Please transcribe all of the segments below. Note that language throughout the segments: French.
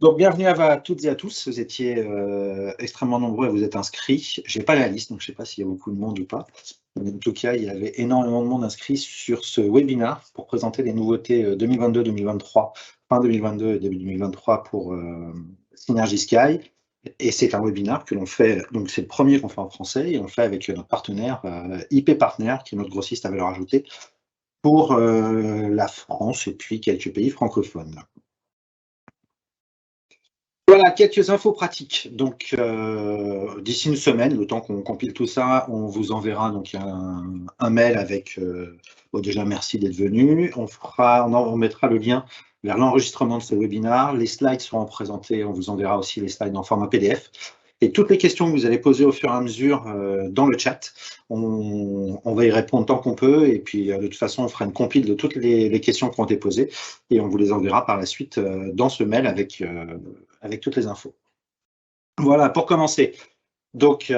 Donc, bienvenue à toutes et à tous. Vous étiez extrêmement nombreux à vous être inscrits. Je n'ai pas la liste, donc je ne sais pas s'il y a beaucoup de monde ou pas. Mais en tout cas, il y avait énormément de monde inscrit sur ce webinaire pour présenter les nouveautés 2022-2023, fin 2022 et début 2023 pour Synergy Sky. Et c'est un webinaire que l'on fait, donc c'est le premier qu'on fait en français, et on le fait avec notre partenaire IP Partner, qui est notre grossiste à valeur ajoutée, pour la France et puis quelques pays francophones. Voilà, quelques infos pratiques. Donc, d'ici une semaine, le temps qu'on compile tout ça, on vous enverra donc un mail avec, bon, déjà merci d'être venu. On mettra le lien vers l'enregistrement de ce webinaire. Les slides seront présentés, on vous enverra aussi les slides en format PDF. Et toutes les questions que vous allez poser au fur et à mesure dans le chat, on va y répondre tant qu'on peut. Et puis, de toute façon, on fera une compile de toutes les questions qui ont été posées et on vous les enverra par la suite dans ce mail avec toutes les infos. Voilà, pour commencer. Donc,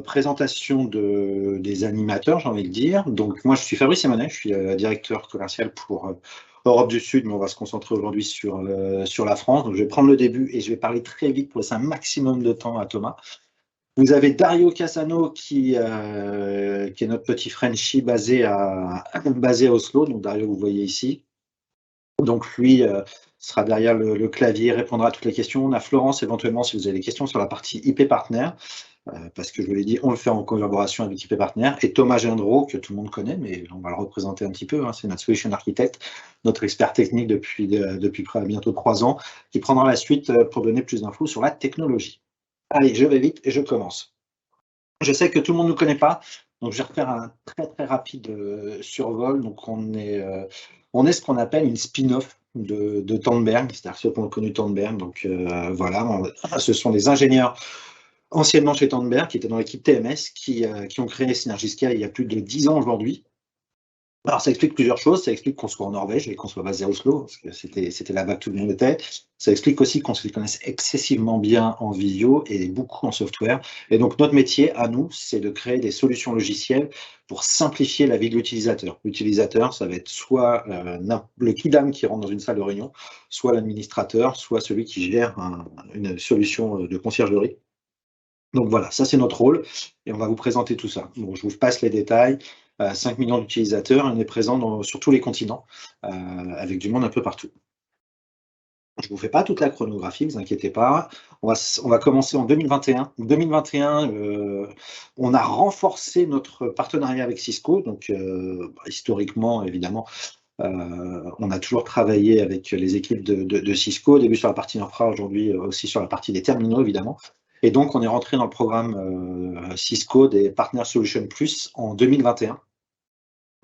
présentation des animateurs, j'ai envie de dire. Donc, moi, je suis Fabrice Simonet, je suis directeur commercial pour Europe du Sud, mais on va se concentrer aujourd'hui sur la France. Donc, je vais prendre le début et je vais parler très vite pour laisser un maximum de temps à Thomas. Vous avez Dario Cassano qui est notre petit Frenchie basé à Oslo. Donc, Dario, vous voyez ici. Donc, lui sera derrière le clavier, répondra à toutes les questions. On a Florence, éventuellement, si vous avez des questions sur la partie IP Partner. Parce que je vous l'ai dit, on le fait en collaboration avec IP Partner, et Thomas Gendreau, que tout le monde connaît, mais on va le représenter un petit peu, hein, c'est notre solution architect, notre expert technique depuis bientôt 3 ans, qui prendra la suite pour donner plus d'infos sur la technologie. Allez, je vais vite et je commence. Je sais que tout le monde ne nous connaît pas, donc je vais refaire un très très rapide survol. Donc on est ce qu'on appelle une spin-off de Tandberg, c'est-à-dire ceux qui ont connu Tandberg. Donc voilà, ce sont des ingénieurs anciennement chez Tandberg, qui étaient dans l'équipe TMS, qui ont créé Synergy Sky il y a plus de 10 ans aujourd'hui. Alors, ça explique plusieurs choses. Ça explique qu'on soit en Norvège et qu'on soit basé à Oslo, parce que c'était là-bas que tout le monde était. Ça explique aussi qu'on se connaisse excessivement bien en visio et beaucoup en software. Et donc, notre métier, à nous, c'est de créer des solutions logicielles pour simplifier la vie de l'utilisateur. L'utilisateur, ça va être soit le kidam qui rentre dans une salle de réunion, soit l'administrateur, soit celui qui gère une solution de conciergerie. Donc voilà, ça c'est notre rôle et on va vous présenter tout ça. Bon, je vous passe les détails. 5 millions d'utilisateurs, on est présent sur tous les continents, avec du monde un peu partout. Je ne vous fais pas toute la chronographie, ne vous inquiétez pas. On va commencer en 2021. En 2021, on a renforcé notre partenariat avec Cisco. Donc, historiquement, évidemment, on a toujours travaillé avec les équipes de Cisco, au début sur la partie infra, aujourd'hui aussi sur la partie des terminaux, évidemment. Et donc, on est rentré dans le programme Cisco des Partner Solutions Plus en 2021,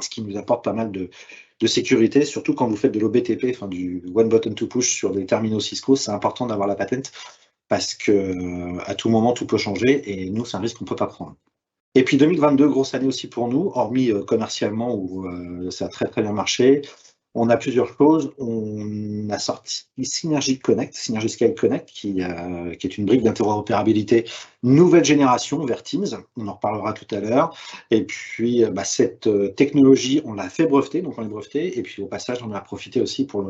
ce qui nous apporte pas mal de sécurité, surtout quand vous faites de l'OBTP, enfin du One Button to Push sur des terminaux Cisco. C'est important d'avoir la patente parce qu'à tout moment, tout peut changer et nous, c'est un risque qu'on ne peut pas prendre. Et puis 2022, grosse année aussi pour nous, hormis commercialement où ça a très très bien marché. On a plusieurs choses. On a sorti Synergy Connect, Synergy Sky Connect, qui est une brique d'interopérabilité nouvelle génération vers Teams. On en reparlera tout à l'heure. Et puis, cette technologie, on l'a fait breveter, donc on l'a breveté. Et puis, au passage, on en a profité aussi pour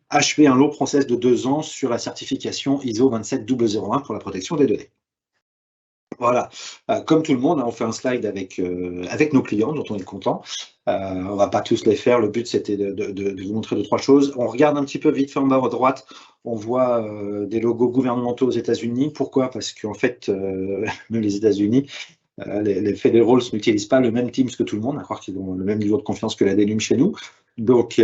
achever un long process de 2 ans sur la certification ISO 27001 pour la protection des données. Voilà, comme tout le monde, on fait un slide avec nos clients dont on est content. On ne va pas tous les faire, le but c'était de vous montrer 2-3 choses. On regarde un petit peu vite fait en bas à droite, on voit des logos gouvernementaux aux États-Unis. Pourquoi? Parce qu'en fait, même les États-Unis, les Federals n'utilisent pas le même Teams que tout le monde, à croire qu'ils ont le même niveau de confiance que la Delume chez nous. Donc,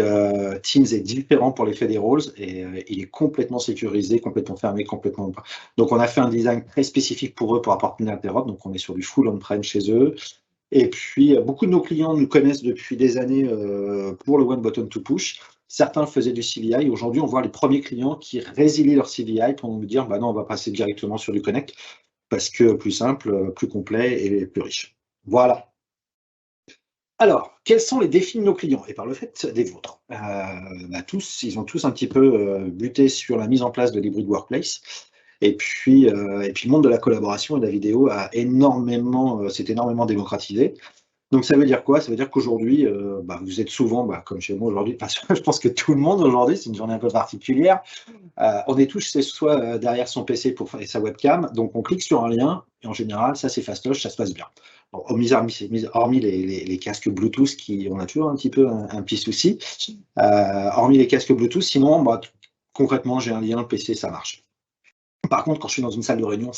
Teams est différent pour les Federals et il est complètement sécurisé, complètement fermé, complètement pas. Donc, on a fait un design très spécifique pour eux pour apporter l'interop. Donc, on est sur du full on-prem chez eux. Et puis, beaucoup de nos clients nous connaissent depuis des années pour le One Button to Push. Certains faisaient du CVI. Aujourd'hui, on voit les premiers clients qui résilient leur CVI pour nous dire non, on va passer directement sur du Connect parce que plus simple, plus complet et plus riche. Voilà. Alors, quels sont les défis de nos clients et par le fait des vôtres? Ils ont tous un petit peu buté sur la mise en place de l'hybrid workplace. Et puis, le monde de la collaboration et de la vidéo s'est énormément démocratisé. Donc, ça veut dire quoi? Ça veut dire qu'aujourd'hui, vous êtes souvent, comme chez moi aujourd'hui, je pense que tout le monde aujourd'hui, c'est une journée un peu particulière, On est tous chez soi derrière son PC pour faire sa webcam, donc on clique sur un lien, et en général, ça c'est fastoche, ça se passe bien. Bon, hormis les casques Bluetooth, on a toujours un petit peu un petit souci, hormis les casques Bluetooth, sinon, concrètement, j'ai un lien, le PC, ça marche. Par contre, quand je suis dans une salle de réunion,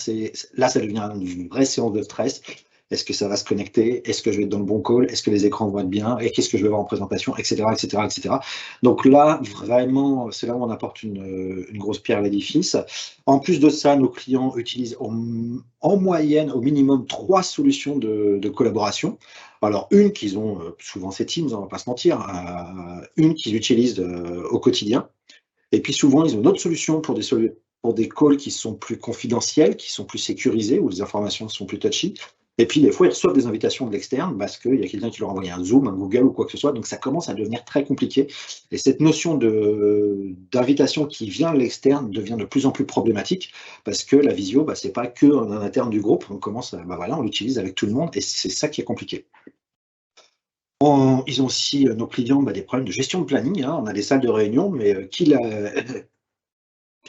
là, ça devient une vraie séance de stress. Est-ce que ça va se connecter? Est-ce que je vais être dans le bon call? Est-ce que les écrans vont être bien? Et qu'est-ce que je vais voir en présentation? Etc., etc., etc. Donc là, vraiment, c'est là où on apporte une grosse pierre à l'édifice. En plus de ça, nos clients utilisent en moyenne, au minimum, 3 solutions de collaboration. Alors, une qu'ils ont, souvent c'est Teams, on ne va pas se mentir, une qu'ils utilisent au quotidien. Et puis souvent, ils ont d'autres solutions pour des calls qui sont plus confidentiels, qui sont plus sécurisés, où les informations sont plus touchy. Et puis, des fois, ils reçoivent des invitations de l'externe parce qu'il y a quelqu'un qui leur a envoyé un Zoom, un Google ou quoi que ce soit. Donc, ça commence à devenir très compliqué. Et cette notion d'invitation qui vient de l'externe devient de plus en plus problématique parce que la visio, ce n'est pas que en interne du groupe. On commence on l'utilise avec tout le monde et c'est ça qui est compliqué. Ils ont aussi, nos clients, des problèmes de gestion de planning. On a des salles de réunion, mais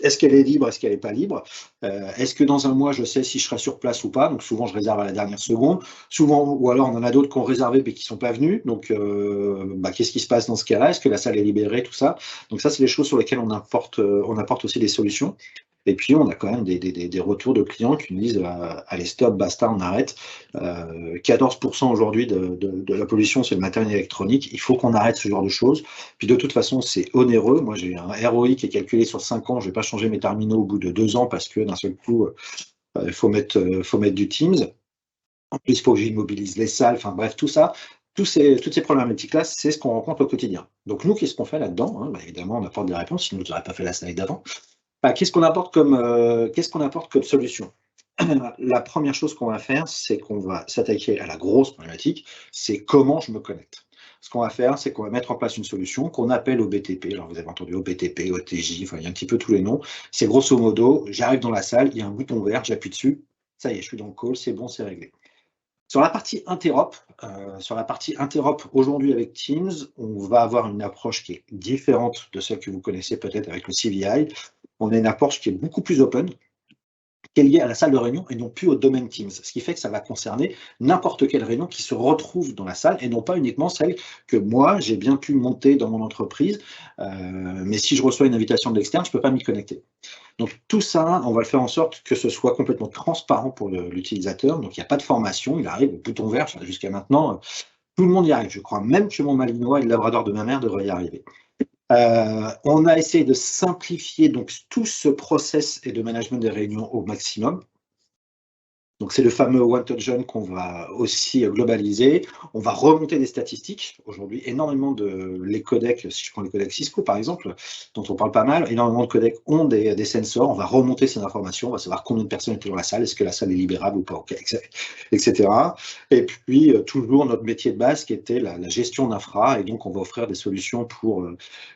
est-ce qu'elle est libre? Est-ce qu'elle n'est pas libre? Est-ce que dans un mois, je sais si je serai sur place ou pas? Donc souvent, je réserve à la dernière seconde. Souvent, ou alors on en a d'autres qui ont réservé mais qui ne sont pas venus. Donc, qu'est-ce qui se passe dans ce cas-là? Est-ce que la salle est libérée? Tout ça. Donc ça, c'est les choses sur lesquelles on apporte aussi des solutions. Et puis, on a quand même des retours de clients qui nous disent allez, stop, basta, on arrête. 14% aujourd'hui de la pollution, c'est le matériel électronique. Il faut qu'on arrête ce genre de choses. Puis, de toute façon, c'est onéreux. Moi, j'ai un ROI qui est calculé sur 5 ans. Je ne vais pas changer mes terminaux au bout de 2 ans parce que d'un seul coup, il faut mettre du Teams. En plus, il faut que j'immobilise les salles. Enfin, bref, tout ça. Toutes ces problématiques-là, c'est ce qu'on rencontre au quotidien. Donc, nous, qu'est-ce qu'on fait là-dedans? Évidemment, on apporte des réponses, sinon, je n'aurais pas fait la slide d'avant. Qu'est-ce qu'on apporte comme solution? La première chose qu'on va faire, c'est qu'on va s'attaquer à la grosse problématique, c'est comment je me connecte. Ce qu'on va faire, c'est qu'on va mettre en place une solution qu'on appelle OBTP. Alors, vous avez entendu OBTP, OTJ, il y a un petit peu tous les noms. C'est grosso modo, j'arrive dans la salle, il y a un bouton vert, j'appuie dessus, ça y est, je suis dans le call, c'est bon, c'est réglé. Sur la partie interop, aujourd'hui avec Teams, on va avoir une approche qui est différente de celle que vous connaissez peut-être avec le CVI. On a une approche qui est beaucoup plus open, qui est liée à la salle de réunion et non plus au domaine Teams. Ce qui fait que ça va concerner n'importe quelle réunion qui se retrouve dans la salle et non pas uniquement celle que moi, j'ai bien pu monter dans mon entreprise. Mais si je reçois une invitation de l'externe, je ne peux pas m'y connecter. Donc tout ça, on va le faire en sorte que ce soit complètement transparent pour l'utilisateur. Donc il n'y a pas de formation, il arrive au bouton vert. Jusqu'à maintenant, tout le monde y arrive. Je crois même que mon Malinois et le Labrador de ma mère devraient y arriver. On a essayé de simplifier donc tout ce process et de management des réunions au maximum. Donc, c'est le fameux One Touch John qu'on va aussi globaliser. On va remonter des statistiques. Aujourd'hui, énormément les codecs, si je prends les codecs Cisco par exemple, dont on parle pas mal, énormément de codecs ont des sensors. On va remonter ces informations, on va savoir combien de personnes étaient dans la salle, est-ce que la salle est libérable ou pas, etc. Et puis, toujours notre métier de base qui était la gestion d'infra. Et donc, on va offrir des solutions pour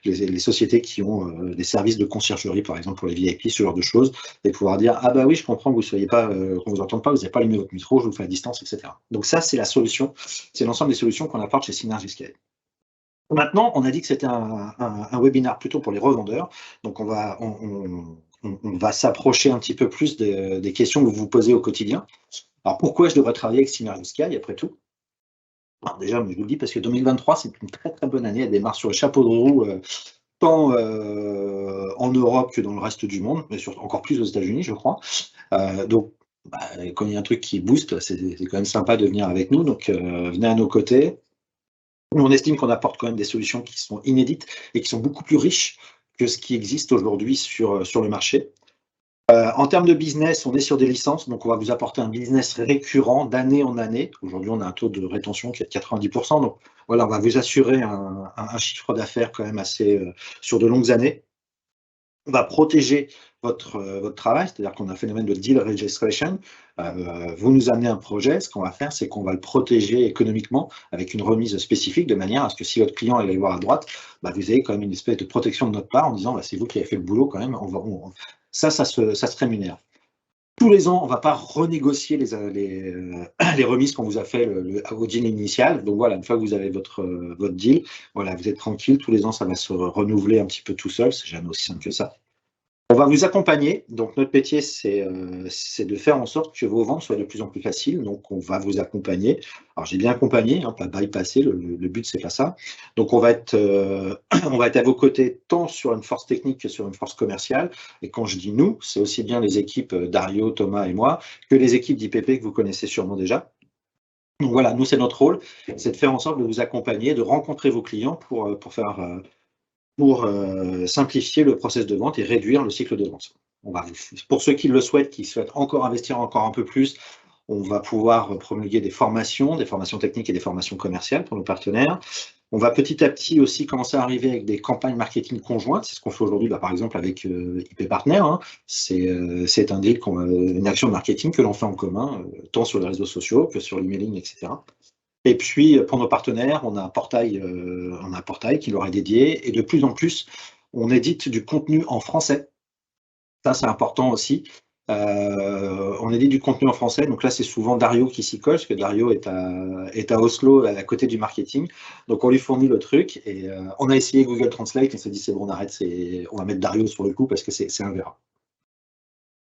les sociétés qui ont des services de conciergerie, par exemple, pour les VIP, ce genre de choses, et pouvoir dire ah bah oui, je comprends que vous soyez pas, qu'on vous entende pas, vous n'avez pas allumé votre micro, je vous fais à distance, etc. Donc ça, c'est la solution, c'est l'ensemble des solutions qu'on apporte chez Synergy Scale. Maintenant, on a dit que c'était un webinaire plutôt pour les revendeurs, donc on va s'approcher un petit peu plus des questions que vous vous posez au quotidien. Alors pourquoi je devrais travailler avec Synergy Scale après tout? Alors déjà, je vous le dis parce que 2023, c'est une très très bonne année, elle démarre sur le chapeau de roue, tant en Europe que dans le reste du monde, mais encore plus aux États-Unis, je crois. Donc, quand il y a un truc qui booste, c'est quand même sympa de venir avec nous, donc venez à nos côtés. Nous, on estime qu'on apporte quand même des solutions qui sont inédites et qui sont beaucoup plus riches que ce qui existe aujourd'hui sur le marché. En termes de business, on est sur des licences, donc on va vous apporter un business récurrent d'année en année. Aujourd'hui, on a un taux de rétention qui est de 90%, donc voilà, on va vous assurer un chiffre d'affaires quand même assez sur de longues années. On va protéger votre travail, c'est-à-dire qu'on a un phénomène de deal registration. Vous nous amenez un projet, ce qu'on va faire, c'est qu'on va le protéger économiquement avec une remise spécifique, de manière à ce que si votre client allait voir à droite, vous ayez quand même une espèce de protection de notre part en disant c'est vous qui avez fait le boulot quand même, ça se rémunère. Tous les ans, on ne va pas renégocier les remises qu'on vous a fait au deal initial. Donc voilà, une fois que vous avez votre deal, voilà, vous êtes tranquille. Tous les ans, ça va se renouveler un petit peu tout seul. C'est jamais aussi simple que ça. On va vous accompagner. Donc, notre métier, c'est de faire en sorte que vos ventes soient de plus en plus faciles. Donc, on va vous accompagner. Alors, j'ai bien accompagné, hein, pas bypasser. Le but, c'est pas ça. Donc, on va être à vos côtés tant sur une force technique que sur une force commerciale. Et quand je dis nous, c'est aussi bien les équipes Dario, Thomas et moi que les équipes d'IPP que vous connaissez sûrement déjà. Donc voilà, nous, c'est notre rôle, c'est de faire en sorte de vous accompagner, de rencontrer vos clients pour simplifier le process de vente et réduire le cycle de vente. Pour ceux qui le souhaitent, qui souhaitent encore investir encore un peu plus, on va pouvoir promulguer des formations techniques et des formations commerciales pour nos partenaires. On va petit à petit aussi commencer à arriver avec des campagnes marketing conjointes. C'est ce qu'on fait aujourd'hui, par exemple, avec IP Partner. Hein. C'est un deal, une action de marketing que l'on fait en commun, tant sur les réseaux sociaux que sur l'emailing, etc. Et puis, pour nos partenaires, on a un portail qui leur est dédié. Et de plus en plus, on édite du contenu en français. Ça, c'est important aussi. On édite du contenu en français. Donc là, c'est souvent Dario qui s'y colle, parce que Dario est à Oslo, à côté du marketing. Donc, on lui fournit le truc. Et on a essayé Google Translate. On s'est dit, c'est bon, on arrête. On va mettre Dario sur le coup, parce que c'est un verra.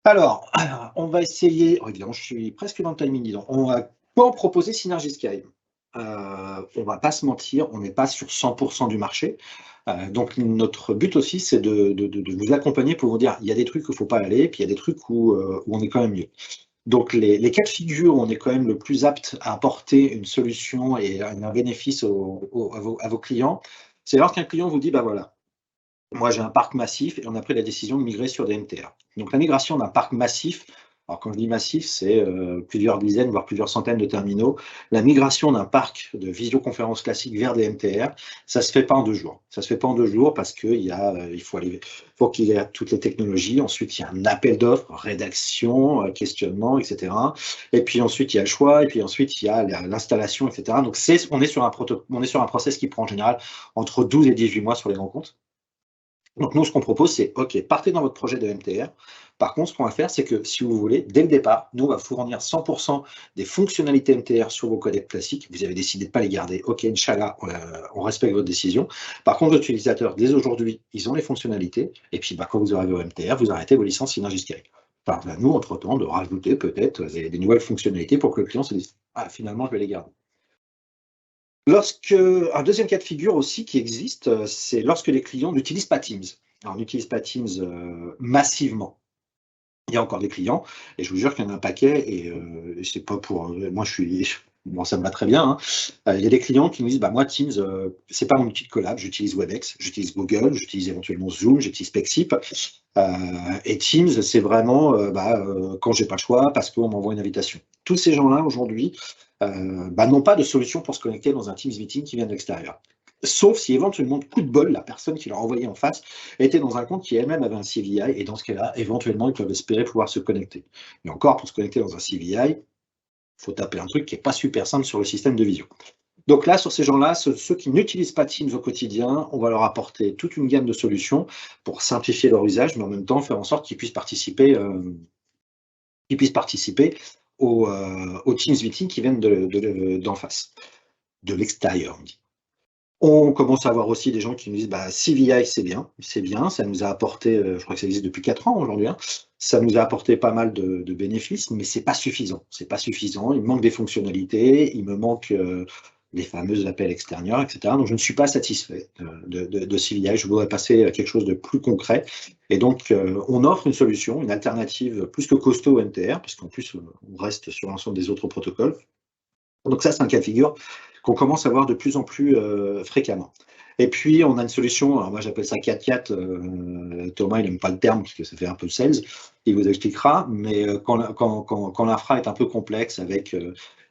Alors, on va essayer. Oh, évidemment, je suis presque dans le timing, disons. On va proposer Synergy Sky. On ne va pas se mentir, on n'est pas sur 100% du marché. Donc, notre but aussi, c'est de vous accompagner pour vous dire, il y a des trucs où il ne faut pas aller, puis il y a des trucs où on est quand même mieux. Donc, les cas de figure où on est quand même le plus apte à apporter une solution et un bénéfice à vos clients, c'est lorsqu'un client vous dit, bah voilà, moi j'ai un parc massif et on a pris la décision de migrer sur des MTR. Donc, la migration d'un parc massif, alors quand je dis massif, c'est plusieurs dizaines, voire plusieurs centaines de terminaux. La migration d'un parc de visioconférence classique vers des MTR, ça ne se fait pas en 2 jours. Ça ne se fait pas en 2 jours parce qu'il faut qu'il y ait toutes les technologies. Ensuite, il y a un appel d'offres, rédaction, questionnement, etc. Et puis ensuite, il y a le choix. Et puis ensuite, il y a l'installation, etc. Donc, on est sur un process qui prend en général entre 12 et 18 mois sur les grands comptes. Donc, nous, ce qu'on propose, c'est, OK, partez dans votre projet de MTR. Par contre, ce qu'on va faire, c'est que si vous voulez, dès le départ, nous, on va fournir 100% des fonctionnalités MTR sur vos codecs classiques. Vous avez décidé de ne pas les garder. OK, Inch'Allah, on respecte votre décision. Par contre, les utilisateurs, dès aujourd'hui, ils ont les fonctionnalités. Et puis, quand vous arrivez au MTR, vous arrêtez vos licences Synergy Sky. Enfin, nous, entre-temps, de rajouter peut-être des nouvelles fonctionnalités pour que le client se dise, ah, finalement, je vais les garder. Un deuxième cas de figure aussi qui existe, c'est lorsque les clients n'utilisent pas Teams. Alors, on n'utilise pas Teams massivement. Il y a encore des clients, et je vous jure qu'il y en a un paquet, et c'est pas pour. Moi, bon, ça me va très bien. Hein. Il y a des clients qui nous disent, moi, Teams, c'est pas mon outil de collab, j'utilise Webex, j'utilise Google, j'utilise éventuellement Zoom, j'utilise Pexip. Et Teams, c'est vraiment quand j'ai pas le choix, parce qu'on m'envoie une invitation. Tous ces gens-là, aujourd'hui, n'ont pas de solution pour se connecter dans un Teams meeting qui vient de l'extérieur. Sauf si éventuellement, coup de bol, la personne qui leur envoyait en face était dans un compte qui elle-même avait un CVI, et dans ce cas-là, éventuellement, ils peuvent espérer pouvoir se connecter. Mais encore, pour se connecter dans un CVI, il faut taper un truc qui n'est pas super simple sur le système de visio. Donc là, sur ces gens-là, ceux qui n'utilisent pas Teams au quotidien, on va leur apporter toute une gamme de solutions pour simplifier leur usage, mais en même temps faire en sorte qu'ils puissent participer aux Teams meetings qui viennent d'en face, de l'extérieur, on dit. On commence à avoir aussi des gens qui nous disent CVI, c'est bien, ça nous a apporté, je crois que ça existe depuis 4 ans aujourd'hui, hein, ça nous a apporté pas mal de bénéfices, mais c'est pas suffisant. C'est pas suffisant, il manque des fonctionnalités, il me manque les fameux appels extérieurs, etc. Donc je ne suis pas satisfait de CVI, je voudrais passer à quelque chose de plus concret. Et donc on offre une solution, une alternative plus que costaud au MTR, parce qu'en plus on reste sur l'ensemble des autres protocoles. Donc ça, c'est un cas de figure qu'on commence à voir de plus en plus fréquemment. Et puis, on a une solution, alors moi j'appelle ça 4-4, Thomas il n'aime pas le terme parce que ça fait un peu sales, il vous expliquera, mais quand l'infra est un peu complexe avec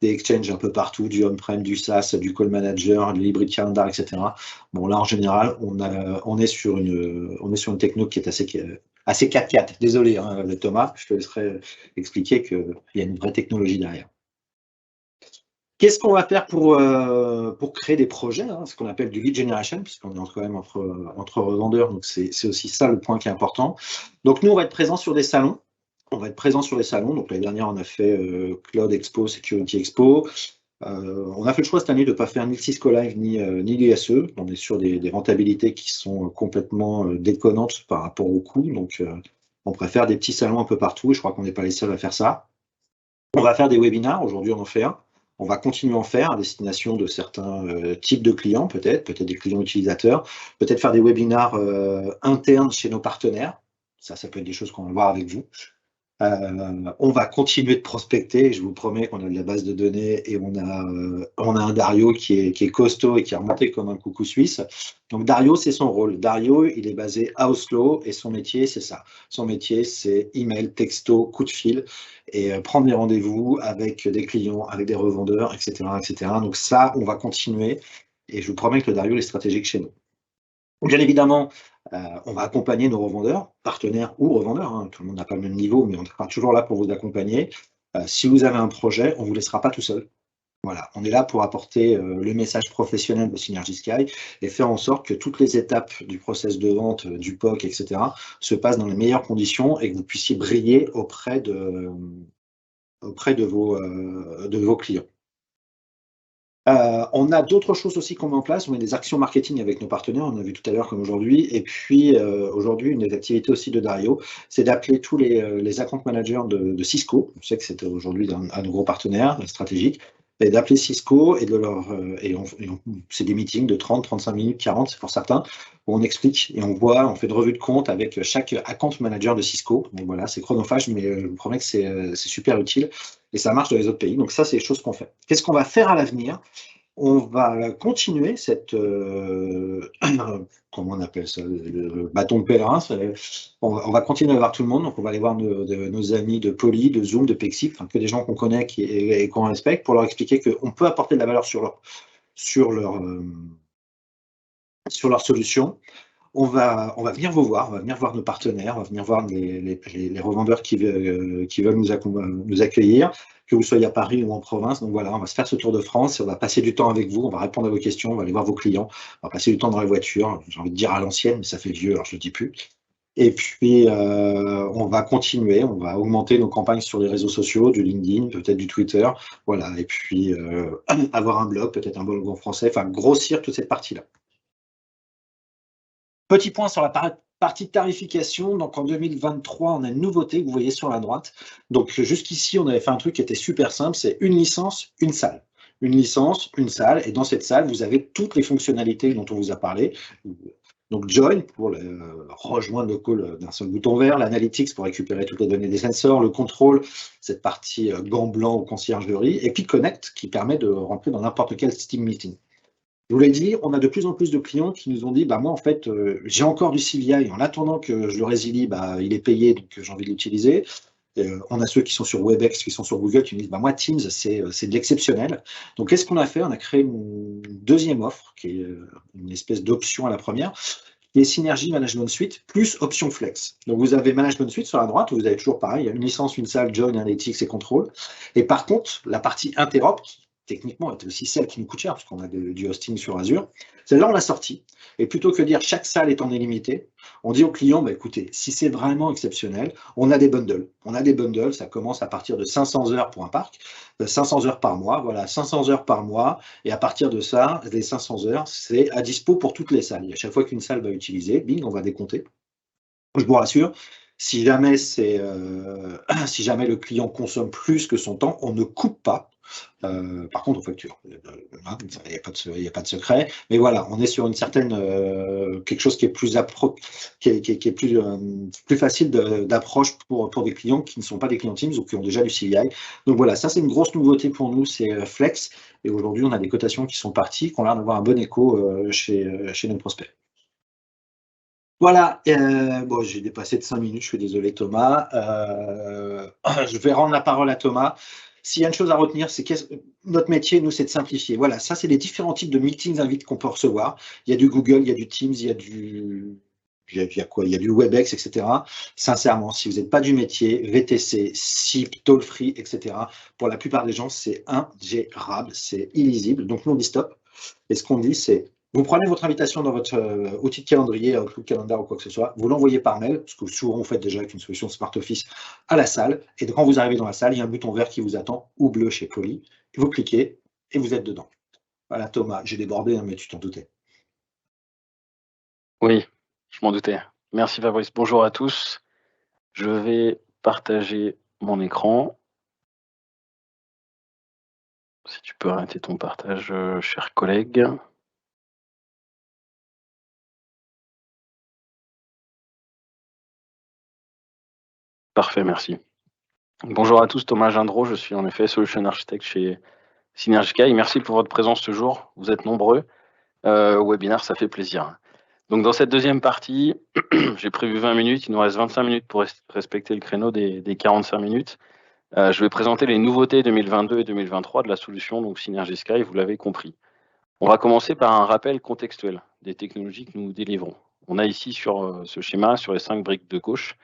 des exchanges un peu partout, du on-prem, du SaaS, du call manager, du hybrid calendar, etc. Bon là en général, on est sur une techno qui est assez 4-4. Désolé Thomas, je te laisserai expliquer qu'il y a une vraie technologie derrière. Qu'est-ce qu'on va faire pour créer des projets, ce qu'on appelle du lead generation, puisqu'on est quand même entre revendeurs, donc c'est aussi ça le point qui est important. Donc nous, on va être présents sur des salons. Donc l'année dernière, on a fait Cloud Expo, Security Expo. On a fait le choix cette année de ne pas faire ni le Cisco Live ni l'ISE. On est sur des rentabilités qui sont complètement déconnantes par rapport au coût. Donc On préfère des petits salons un peu partout, et je crois qu'on n'est pas les seuls à faire ça. On va faire des webinars, aujourd'hui on en fait un. On va continuer à en faire à destination de certains types de clients, peut-être des clients utilisateurs, peut-être faire des webinars internes chez nos partenaires. Ça peut être des choses qu'on va voir avec vous. On va continuer de prospecter, je vous promets qu'on a de la base de données et on a un Dario qui est costaud et qui est remonté comme un coucou suisse. Donc Dario, c'est son rôle. Dario, il est basé à Oslo et son métier, c'est ça. Son métier, c'est email, texto, coup de fil et prendre des rendez-vous avec des clients, avec des revendeurs, etc., etc. Donc ça, on va continuer et je vous promets que le Dario est stratégique chez nous. Bien évidemment, on va accompagner nos revendeurs, partenaires ou revendeurs, hein, tout le monde n'a pas le même niveau, mais on sera toujours là pour vous accompagner. Si vous avez un projet, on ne vous laissera pas tout seul. Voilà, on est là pour apporter le message professionnel de Synergy Sky et faire en sorte que toutes les étapes du process de vente, du POC, etc., se passent dans les meilleures conditions et que vous puissiez briller auprès de vos clients. On a d'autres choses aussi qu'on met en place. On met des actions marketing avec nos partenaires, on a vu tout à l'heure comme aujourd'hui. Et puis aujourd'hui, une des activités aussi de Dario, c'est d'appeler tous les account managers de Cisco. Je sais que c'est aujourd'hui un de nos gros partenaires stratégiques. Et d'appeler Cisco et de leur. C'est des meetings de 30, 35 minutes, 40 pour certains, où on explique et on voit, on fait une revue de compte avec chaque account manager de Cisco. Donc voilà, c'est chronophage, mais je vous promets que c'est super utile. Et ça marche dans les autres pays. Donc ça, c'est les choses qu'on fait. Qu'est-ce qu'on va faire à l'avenir? On va continuer cette, comment on appelle ça, le bâton de pèlerin. On va continuer à voir tout le monde. Donc on va aller voir nos amis de Poly, de Zoom, de Pexip, enfin, que des gens qu'on connaît et qu'on respecte, pour leur expliquer qu'on peut apporter de la valeur sur leur solution. On va venir vous voir, on va venir voir nos partenaires, on va venir voir les revendeurs qui veulent nous accueillir, que vous soyez à Paris ou en province. Donc voilà, on va se faire ce tour de France, on va passer du temps avec vous, on va répondre à vos questions, on va aller voir vos clients, on va passer du temps dans la voiture, j'ai envie de dire à l'ancienne, mais ça fait vieux, alors je ne le dis plus. Et puis, on va continuer, on va augmenter nos campagnes sur les réseaux sociaux, du LinkedIn, peut-être du Twitter, voilà. Et puis, avoir un blog, peut-être un blog en français, enfin, grossir toute cette partie-là. Petit point sur la partie tarification. Donc en 2023, on a une nouveauté que vous voyez sur la droite. Donc jusqu'ici, on avait fait un truc qui était super simple, c'est une licence, une salle. Une licence, une salle, et dans cette salle, vous avez toutes les fonctionnalités dont on vous a parlé. Donc Join pour rejoindre le call d'un seul bouton vert, l'Analytics pour récupérer toutes les données des sensors, le contrôle, cette partie gant blanc ou conciergerie, et puis Connect qui permet de rentrer dans n'importe quel Steam Meeting. Je vous l'ai dit, on a de plus en plus de clients qui nous ont dit, bah moi en fait, j'ai encore du CVI, en attendant que je le résilie, bah, il est payé, donc j'ai envie de l'utiliser. On a ceux qui sont sur Webex, qui sont sur Google, qui nous disent, bah moi Teams, c'est de l'exceptionnel. Donc qu'est-ce qu'on a fait? On a créé une deuxième offre, qui est une espèce d'option à la première, qui est Synergy Management Suite, plus option Flex. Donc vous avez Management Suite sur la droite, où vous avez toujours pareil, il y a une licence, une salle, Join, Analytics et Control. Et par contre, la partie interop, techniquement, est aussi celle qui nous coûte cher, parce qu'on a du hosting sur Azure. Celle-là, on l'a sortie. Et plutôt que de dire chaque salle est en illimité, on dit au client, bah, écoutez, si c'est vraiment exceptionnel, on a des bundles. On a des bundles, ça commence à partir de 500 heures pour un parc, 500 heures par mois, voilà, 500 heures par mois. Et à partir de ça, les 500 heures, c'est à dispo pour toutes les salles. Et à chaque fois qu'une salle va utiliser, bing, on va décompter. Je vous rassure, si jamais, si jamais le client consomme plus que son temps, on ne coupe pas. Par contre, on facture. Il n'y a pas de secret. Mais voilà, on est sur une certaine quelque chose qui est plus plus facile d'approche pour des clients qui ne sont pas des clients Teams ou qui ont déjà du CVI. Donc voilà, ça c'est une grosse nouveauté pour nous, c'est Flex. Et aujourd'hui, on a des cotations qui sont parties, qui ont l'air d'avoir un bon écho chez nos prospects. Voilà, bon, j'ai dépassé de 5 minutes, je suis désolé Thomas. Je vais rendre la parole à Thomas. S'il y a une chose à retenir, c'est que notre métier, nous, c'est de simplifier. Voilà, ça, c'est les différents types de meetings invites qu'on peut recevoir. Il y a du Google, il y a du Teams, il y a quoi? Il y a du Webex, etc. Sincèrement, si vous n'êtes pas du métier, VTC, SIP, toll free, etc., pour la plupart des gens, c'est ingérable, c'est illisible. Donc, nous, on dit stop. Et ce qu'on dit, c'est vous prenez votre invitation dans votre outil de calendrier, Outlook Calendar ou quoi que ce soit, vous l'envoyez par mail, ce que souvent vous faites déjà avec une solution Smart Office à la salle, et quand vous arrivez dans la salle, il y a un bouton vert qui vous attend, ou bleu chez Poly, vous cliquez et vous êtes dedans. Voilà Thomas, j'ai débordé, hein, mais tu t'en doutais. Oui, je m'en doutais. Merci Fabrice, bonjour à tous. Je vais partager mon écran. Si tu peux arrêter ton partage, cher collègue. Parfait, merci. Bonjour à tous, Thomas Gindreau, je suis en effet Solution Architect chez Synergica. Merci pour votre présence ce jour. Vous êtes nombreux. Au webinaire, ça fait plaisir. Donc dans cette deuxième partie, j'ai prévu 20 minutes, il nous reste 25 minutes pour respecter le créneau des 45 minutes. Je vais présenter les nouveautés 2022 et 2023 de la solution donc Synergisky, vous l'avez compris. On va commencer par un rappel contextuel des technologies que nous délivrons. On a ici sur ce schéma, sur les 5 briques de gauche,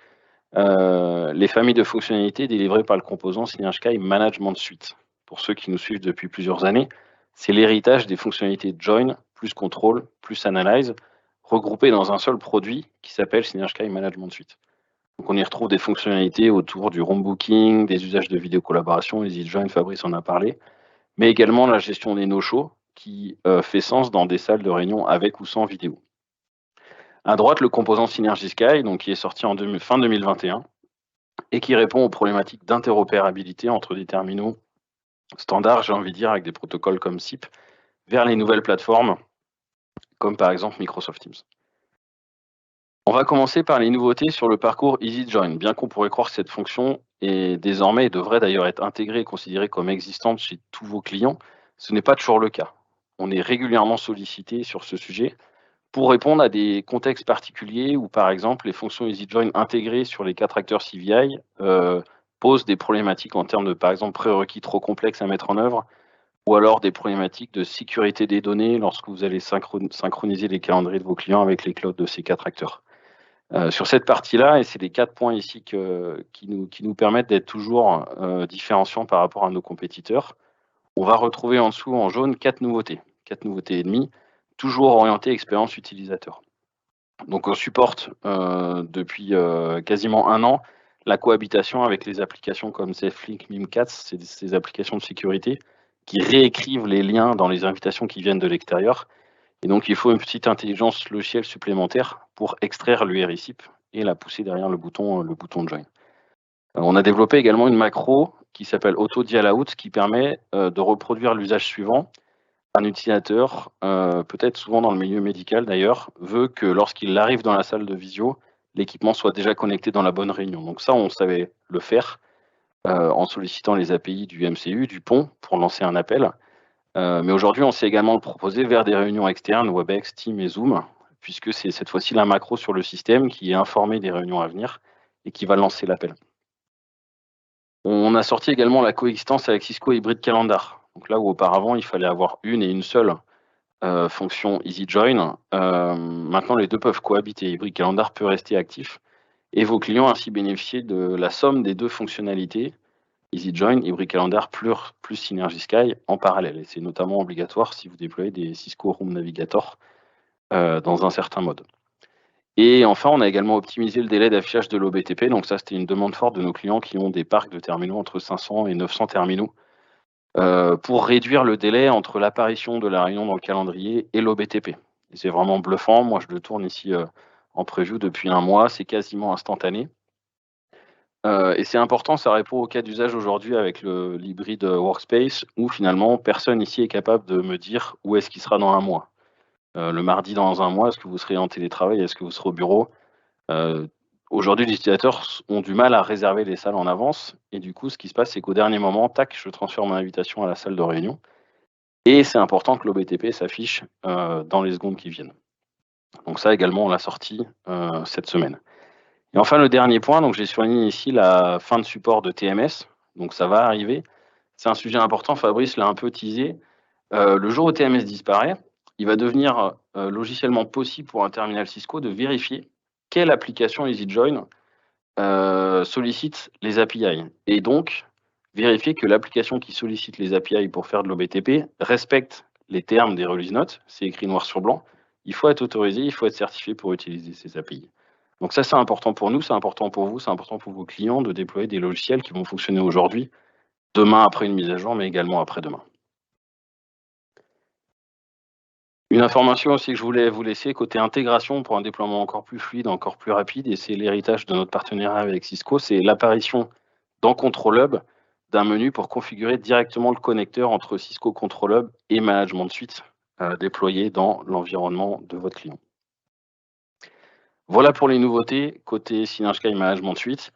les familles de fonctionnalités délivrées par le composant Synergisky Management Suite. Pour ceux qui nous suivent depuis plusieurs années, c'est l'héritage des fonctionnalités Join, plus Control, plus Analyze, regroupées dans un seul produit qui s'appelle Synergisky Management Suite. Donc on y retrouve des fonctionnalités autour du room booking, des usages de vidéo-collaboration, EasyJoin, Fabrice en a parlé, mais également la gestion des no-shows qui fait sens dans des salles de réunion avec ou sans vidéo. À droite, le composant Synergisky, donc qui est sorti en fin 2021 et qui répond aux problématiques d'interopérabilité entre des terminaux standards, j'ai envie de dire, avec des protocoles comme SIP, vers les nouvelles plateformes, comme par exemple Microsoft Teams. On va commencer par les nouveautés sur le parcours EasyJoin. Bien qu'on pourrait croire que cette fonction est désormais et devrait d'ailleurs être intégrée et considérée comme existante chez tous vos clients, ce n'est pas toujours le cas. On est régulièrement sollicité sur ce sujet pour répondre à des contextes particuliers où, par exemple, les fonctions EasyJoin intégrées sur les 4 acteurs CVI posent des problématiques en termes de, par exemple, prérequis trop complexes à mettre en œuvre, ou alors des problématiques de sécurité des données lorsque vous allez synchroniser les calendriers de vos clients avec les clouds de ces 4 acteurs. Sur cette partie-là, et c'est les 4 points ici qui nous permettent d'être toujours différenciants par rapport à nos compétiteurs, on va retrouver en dessous en jaune 4 nouveautés et demie, toujours orientées expérience utilisateur. Donc on supporte depuis quasiment 1 an la cohabitation avec les applications comme SafeLink, Mimikatz, c'est ces applications de sécurité qui réécrivent les liens dans les invitations qui viennent de l'extérieur. Et donc il faut une petite intelligence logicielle supplémentaire pour extraire l'URI-SIP et la pousser derrière le bouton Join. On a développé également une macro qui s'appelle AutoDialout qui permet de reproduire l'usage suivant. Un utilisateur, peut-être souvent dans le milieu médical d'ailleurs, veut que lorsqu'il arrive dans la salle de visio, l'équipement soit déjà connecté dans la bonne réunion. Donc ça, on savait le faire en sollicitant les API du MCU, du pont, pour lancer un appel. Mais aujourd'hui, on sait également le proposer vers des réunions externes, Webex, Teams et Zoom, puisque c'est cette fois-ci la macro sur le système qui est informée des réunions à venir et qui va lancer l'appel. On a sorti également la coexistence avec Cisco Hybrid Calendar. Donc là où auparavant, il fallait avoir une et une seule fonction EasyJoin. Maintenant, les deux peuvent cohabiter. Hybrid Calendar peut rester actif et vos clients ainsi bénéficier de la somme des 2 fonctionnalités EasyJoin, Hybrid Calendar plus Synergisky en parallèle. Et c'est notamment obligatoire si vous déployez des Cisco Room Navigator dans un certain mode. Et enfin, on a également optimisé le délai d'affichage de l'OBTP. Donc ça, c'était une demande forte de nos clients qui ont des parcs de terminaux entre 500 et 900 terminaux pour réduire le délai entre l'apparition de la réunion dans le calendrier et l'OBTP. C'est vraiment bluffant. Moi, je le tourne ici en preview depuis 1 mois. C'est quasiment instantané. Et c'est important, ça répond au cas d'usage aujourd'hui avec l'hybride workspace où finalement, personne ici est capable de me dire où est-ce qu'il sera dans 1 mois. Le mardi dans 1 mois, est-ce que vous serez en télétravail? Est-ce que vous serez au bureau? Aujourd'hui, les utilisateurs ont du mal à réserver les salles en avance. Et du coup, ce qui se passe, c'est qu'au dernier moment, tac, je transfère mon invitation à la salle de réunion. Et c'est important que l'OBTP s'affiche dans les secondes qui viennent. Donc ça également, on l'a sorti cette semaine. Et enfin, le dernier point, donc j'ai souligné ici la fin de support de TMS. Donc ça va arriver. C'est un sujet important, Fabrice l'a un peu teasé. Le jour où TMS disparaît, il va devenir logiciellement possible pour un terminal Cisco de vérifier quelle application EasyJoin sollicite les API. Et donc, vérifier que l'application qui sollicite les API pour faire de l'OBTP respecte les termes des release notes. C'est écrit noir sur blanc. Il faut être autorisé, il faut être certifié pour utiliser ces API. Donc ça, c'est important pour nous, c'est important pour vous, c'est important pour vos clients de déployer des logiciels qui vont fonctionner aujourd'hui, demain après une mise à jour, mais également après-demain. Une information aussi que je voulais vous laisser, côté intégration pour un déploiement encore plus fluide, encore plus rapide, et c'est l'héritage de notre partenariat avec Cisco, c'est l'apparition dans Control Hub d'un menu pour configurer directement le connecteur entre Cisco Control Hub et Management Suite déployé dans l'environnement de votre client. Voilà pour les nouveautés côté Synergy Sky Management Suite.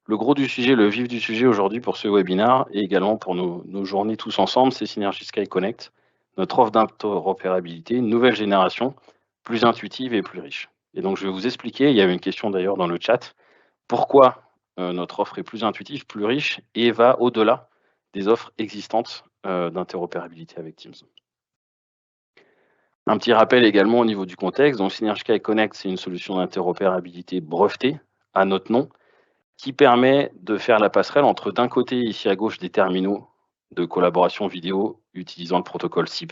Le gros du sujet, le vif du sujet aujourd'hui pour ce webinaire et également pour nos journées tous ensemble, c'est Synergy Sky Connect, notre offre d'interopérabilité, une nouvelle génération, plus intuitive et plus riche. Et donc je vais vous expliquer, il y avait une question d'ailleurs dans le chat, pourquoi notre offre est plus intuitive, plus riche et va au-delà des offres existantes d'interopérabilité avec Teams. Un petit rappel également au niveau du contexte, donc Synergy Sky Connect, c'est une solution d'interopérabilité brevetée à notre nom, qui permet de faire la passerelle entre, d'un côté, ici à gauche, des terminaux de collaboration vidéo utilisant le protocole SIP,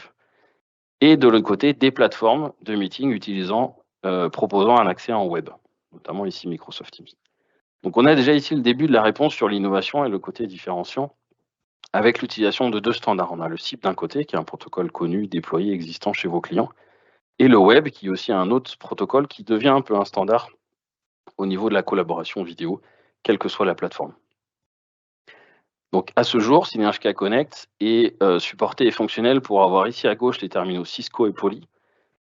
et de l'autre côté, des plateformes de meeting proposant un accès en web, notamment ici Microsoft Teams. Donc on a déjà ici le début de la réponse sur l'innovation et le côté différenciant avec l'utilisation de deux standards. On a le SIP d'un côté, qui est un protocole connu, déployé, existant chez vos clients, et le web, qui est aussi un autre protocole qui devient un peu un standard au niveau de la collaboration vidéo, quelle que soit la plateforme. Donc à ce jour, Synergy Sky Connect est supporté et fonctionnel pour avoir ici à gauche les terminaux Cisco et Poly,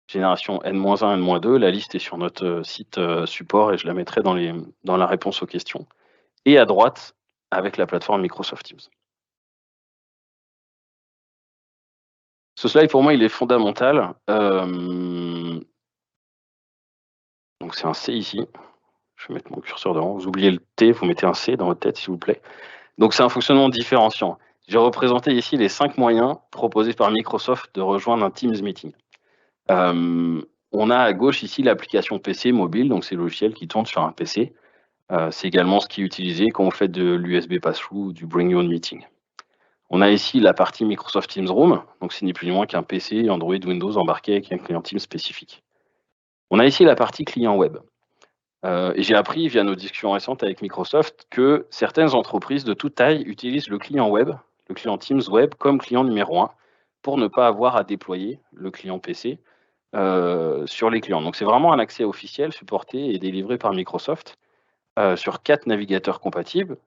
génération N-1, N-2. La liste est sur notre site support et je la mettrai dans la réponse aux questions. Et à droite, avec la plateforme Microsoft Teams. Ce slide, pour moi, il est fondamental. Donc c'est un C ici. Je vais mettre mon curseur devant. Vous oubliez le T, vous mettez un C dans votre tête, s'il vous plaît. Donc c'est un fonctionnement différenciant. J'ai représenté ici les 5 moyens proposés par Microsoft de rejoindre un Teams Meeting. On a à gauche ici l'application PC mobile, donc c'est le logiciel qui tourne sur un PC. C'est également ce qui est utilisé quand on fait de l'USB Pass-Through ou du Bring Your Own Meeting. On a ici la partie Microsoft Teams Room, donc c'est ni plus ni moins qu'un PC Android Windows embarqué avec un client Teams spécifique. On a ici la partie client web. Et j'ai appris via nos discussions récentes avec Microsoft que certaines entreprises de toute taille utilisent le client web, le client Teams web, comme client numéro 1 pour ne pas avoir à déployer le client PC sur les clients. Donc c'est vraiment un accès officiel supporté et délivré par Microsoft sur 4 navigateurs compatibles,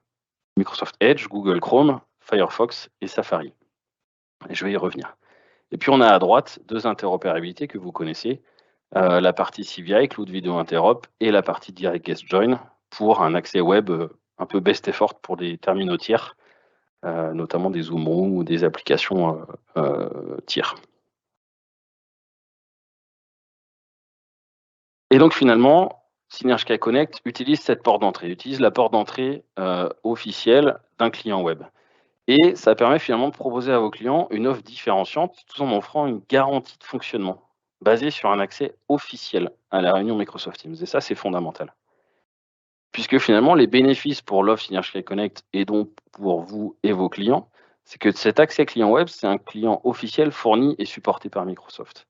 Microsoft Edge, Google Chrome, Firefox et Safari. Et je vais y revenir. Et puis on a à droite 2 interopérabilités que vous connaissez, la partie CVI, Cloud Video Interop, et la partie Direct Guest Join pour un accès web un peu best effort pour des terminaux tiers, notamment des Zoom Room ou des applications tiers. Et donc finalement, Synergy Sky Connect utilise cette porte d'entrée, utilise la porte d'entrée officielle d'un client web. Et ça permet finalement de proposer à vos clients une offre différenciante tout en offrant une garantie de fonctionnement basée sur un accès officiel à la réunion Microsoft Teams. Et ça, c'est fondamental. Puisque finalement, les bénéfices pour l'offre Synergy Sky Connect et donc pour vous et vos clients, c'est que cet accès client web, c'est un client officiel fourni et supporté par Microsoft.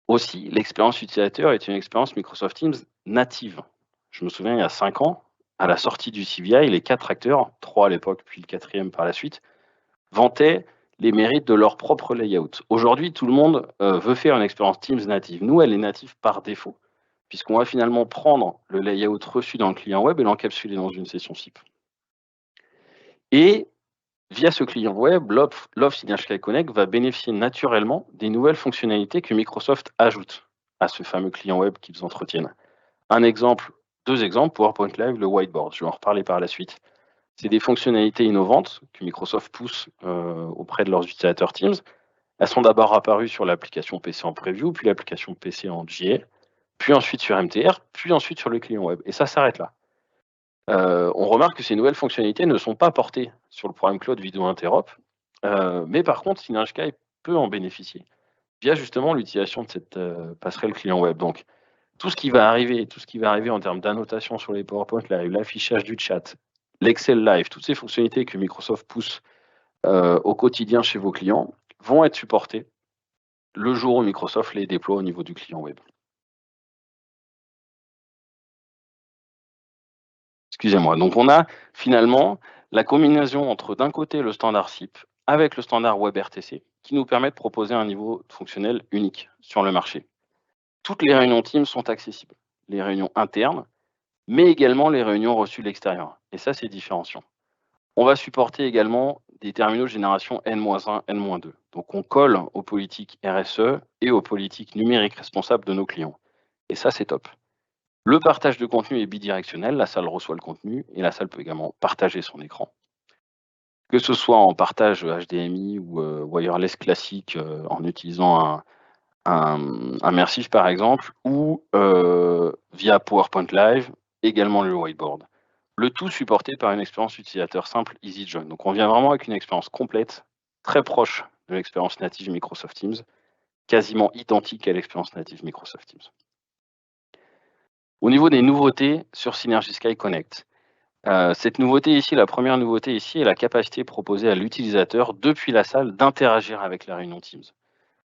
Aussi, l'expérience utilisateur est une expérience Microsoft Teams native. Je me souviens, il y a 5 ans, à la sortie du CVI, les 4 acteurs, 3 à l'époque, puis le 4e par la suite, vantaient les mérites de leur propre layout. Aujourd'hui, tout le monde veut faire une expérience Teams native. Nous, elle est native par défaut, puisqu'on va finalement prendre le layout reçu dans le client web et l'encapsuler dans une session SIP. Et via ce client web, l'offre Synergy Sky Connect va bénéficier naturellement des nouvelles fonctionnalités que Microsoft ajoute à ce fameux client web qu'ils entretiennent. Un exemple, 2 exemples, PowerPoint Live, le whiteboard, je vais en reparler par la suite. C'est des fonctionnalités innovantes que Microsoft pousse auprès de leurs utilisateurs Teams. Elles sont d'abord apparues sur l'application PC en preview, puis l'application PC en GA, puis ensuite sur MTR, puis ensuite sur le client web. Et ça s'arrête là. On remarque que ces nouvelles fonctionnalités ne sont pas portées sur le programme Cloud Video Interop, mais par contre, Synergy Sky peut en bénéficier via justement l'utilisation de cette passerelle client web. Donc, tout ce qui va arriver en termes d'annotation sur les PowerPoint Live, l'affichage du chat, l'Excel Live, toutes ces fonctionnalités que Microsoft pousse au quotidien chez vos clients vont être supportées le jour où Microsoft les déploie au niveau du client web. Excusez-moi. Donc on a finalement la combinaison entre d'un côté le standard SIP avec le standard WebRTC qui nous permet de proposer un niveau fonctionnel unique sur le marché. Toutes les réunions Teams sont accessibles, les réunions internes, mais également les réunions reçues de l'extérieur. Et ça, c'est différenciant. On va supporter également des terminaux de génération N-1, N-2. Donc, on colle aux politiques RSE et aux politiques numériques responsables de nos clients. Et ça, c'est top. Le partage de contenu est bidirectionnel. La salle reçoit le contenu et la salle peut également partager son écran. Que ce soit en partage HDMI ou wireless classique en utilisant un immersif par exemple, ou via PowerPoint Live, également le whiteboard. Le tout supporté par une expérience utilisateur simple Easy Join. Donc on vient vraiment avec une expérience complète, très proche de l'expérience native Microsoft Teams, quasiment identique à l'expérience native Microsoft Teams. Au niveau des nouveautés sur Synergy Sky Connect, cette nouveauté ici, la première nouveauté ici, est la capacité proposée à l'utilisateur depuis la salle d'interagir avec la réunion Teams.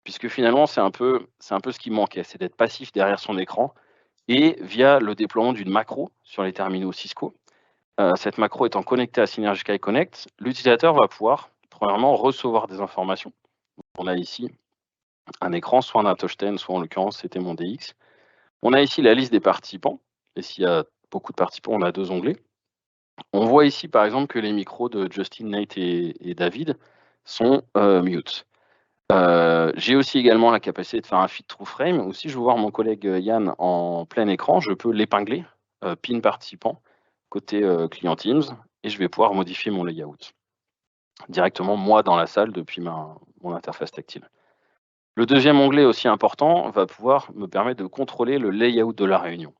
Puisque finalement, c'est un peu ce qui manquait, c'est d'être passif derrière son écran et via le déploiement d'une macro sur les terminaux Cisco. Cette macro étant connectée à Synergy Sky Connect, l'utilisateur va pouvoir, premièrement, recevoir des informations. On a ici un écran, soit un touchscreen, soit en l'occurrence, c'était mon DX. On a ici la liste des participants. Et s'il y a beaucoup de participants, on a 2 onglets. On voit ici, par exemple, que les micros de Justin, Nate et David sont mute. J'ai aussi également la capacité de faire un feed through frame, ou si je veux voir mon collègue Yann en plein écran, je peux l'épingler, pin participant, côté client Teams, et je vais pouvoir modifier mon layout directement, moi, dans la salle, depuis mon interface tactile. Le deuxième onglet aussi important va pouvoir me permettre de contrôler le layout de la réunion.